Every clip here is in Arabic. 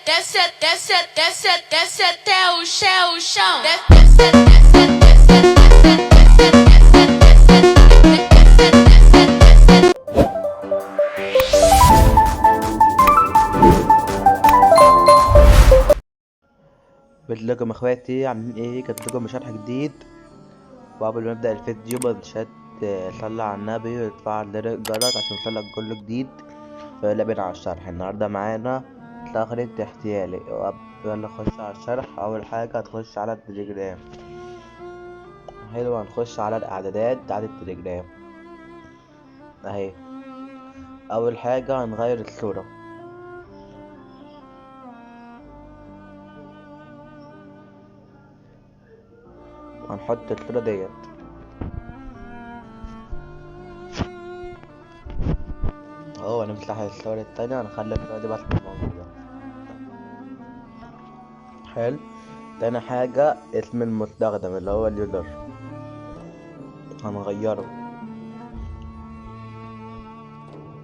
desce até o chão. قلت لكم اخواتي عاملين ايه؟ كنت لكم بشرح جديد. وقبل ما نبدا الفيديو بنشات صلي على النبي وتفعل زر الجرس عشان يوصلك كل جديد. يلا بينا على الشرح. النهارده معانا خريطة احتيالي. يلا نخش على الشرح. اول حاجه هتخش على التليجرام. حلو، هنخش على الاعدادات بتاعت التليجرام اهي. اول حاجه هنغير الصوره. هنحط الصوره ديت اهو. هنفتح الصور التانية، هنخلي الصورة دي بس موجودة. حلو. تاني حاجة اسم المستخدم اللي هو اليوزر هنغيره.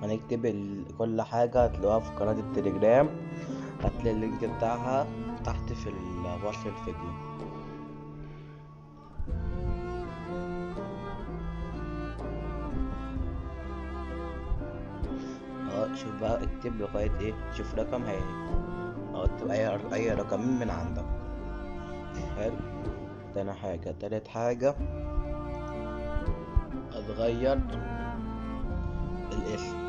هنكتب كل حاجة هتلاقوها في قناة التليجرام، هتلاقي اللينك بتاعها تحت في وصف الفيديو. اهو شوف بقى، اكتب لغاية ايه، شوف رقم هي اهو، اكتب اي رقمين من عندك. حلو. تاني حاجة، تالت حاجة هتغير الاسم.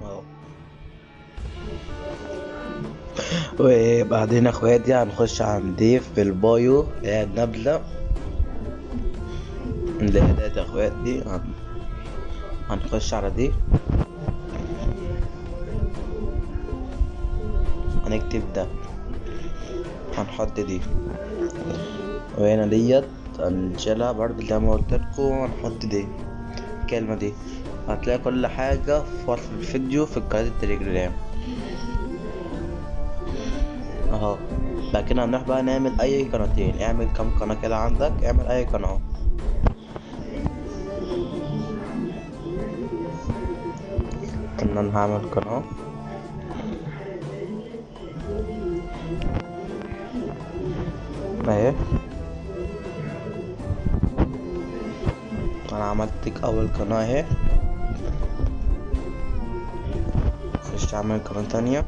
اهو. وبعدين اخواتي هنخش هنضيف في البايو اللي هي النبذة اللي هي ديت يا اخواتي. هنخش على دي، هنكتب ده، هنحط دي، وهنا ديت هنشيلها برضه زي ما قلت لكم، هنحط دي الكلمة دي. هتلاقي كل حاجة في وصف الفيديو في قناة التليجرام اهو. بعد كده هنروح بقى نعمل اي قناتين. اعمل كام قناة كده عندك، اعمل اي قناة. انا هعمل قناة اهي. انا عملت اول قناة اهي. خش اعمل قناة تانية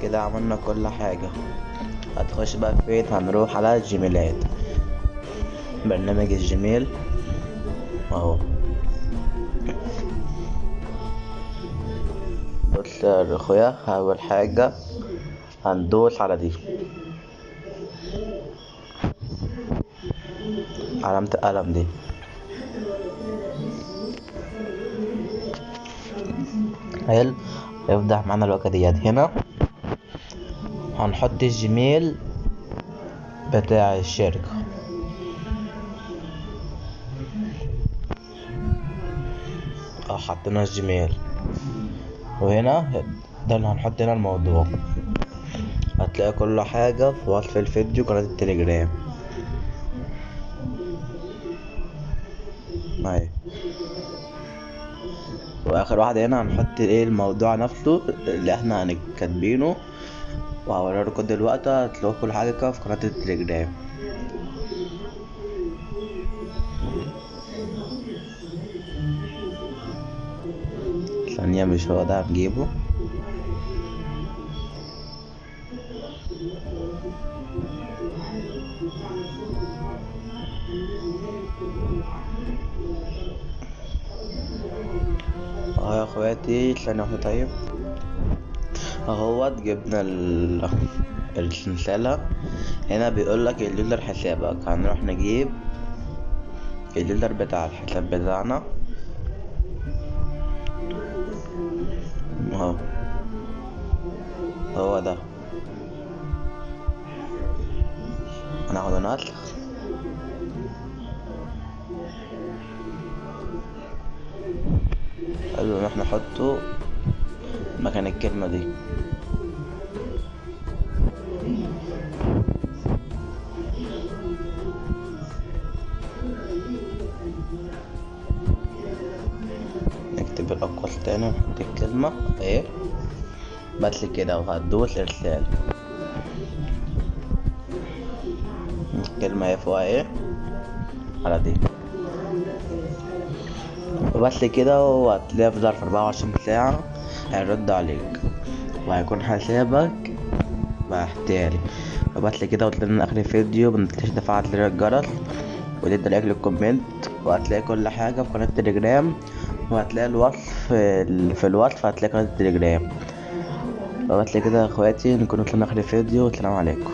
كده. عملنا كل حاجة. هتخش بقى فين؟ هنروح على الجيميلات، برنامج الجيميل اهو. بص يا اخويا، اول حاجة هندوس على دي علامة القلم دي. حلو. يفتح معانا الواجهة ديت. هنا هنحط الجيميل بتاع الشركة اه، حطينا الجيميل. وهنا ده اللي هنحط هنا الموضوع. هتلاقي كل حاجة في وصف الفيديو قناة التليجرام اهي. واخر واحدة هنا هنحط ايه، الموضوع نفسه اللي احنا كاتبينه، وهوريكم دلوقتي. هتلاقوا كل حاجة كده في قناة التليجرام. ثانية، مش هو ده، هنجيبه. اهو يا اخواتي، ثانية واحدة. طيب اهوت جبنا الرسالة. هنا بيقولك اليوزر حسابك. هنروح نجيب اليوزر بتاع الحساب بتاعنا اهو، هو ده. هناخد نسخ حلو، نروح نحطه مكان الكلمة دي. الاقواس تاني ونحط الكلمة اهي، بس كده، وهتدوس ارسال. الكلمة اهي فوق اهي على دي، وبس كده، وهتلاقيها في ظرف 24 ساعة هيرد عليك وهيكون حسابك محتالي. وبس كده، وطلعنا اخر الفيديو. متنساش تفعل زر الجرس وتدي لايك للكومنت، وهتلاقي كل حاجة في قناة التليجرام، وهتلاقي الوصف في الوصف هتلاقي قناة التليجرام. وبس كده يا اخواتي، نكون وصلنا اخر الفيديو، والسلام عليكم.